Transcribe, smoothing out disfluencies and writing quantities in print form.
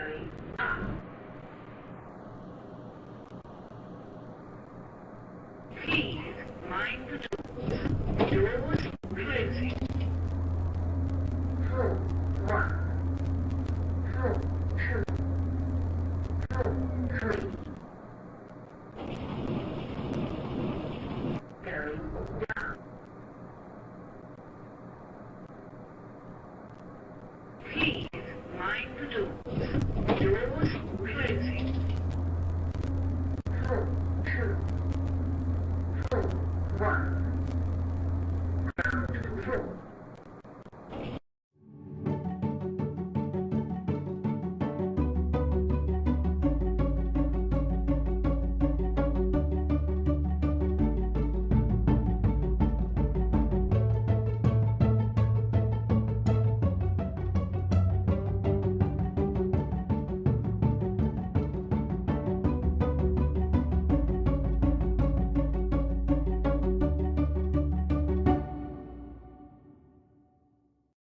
Going up. Please mind the doors. Doors closing. Floor 1. Floor 2. Floor 3. Going down. Please mind the doors. Doors closing. Floor 2. Floor 1.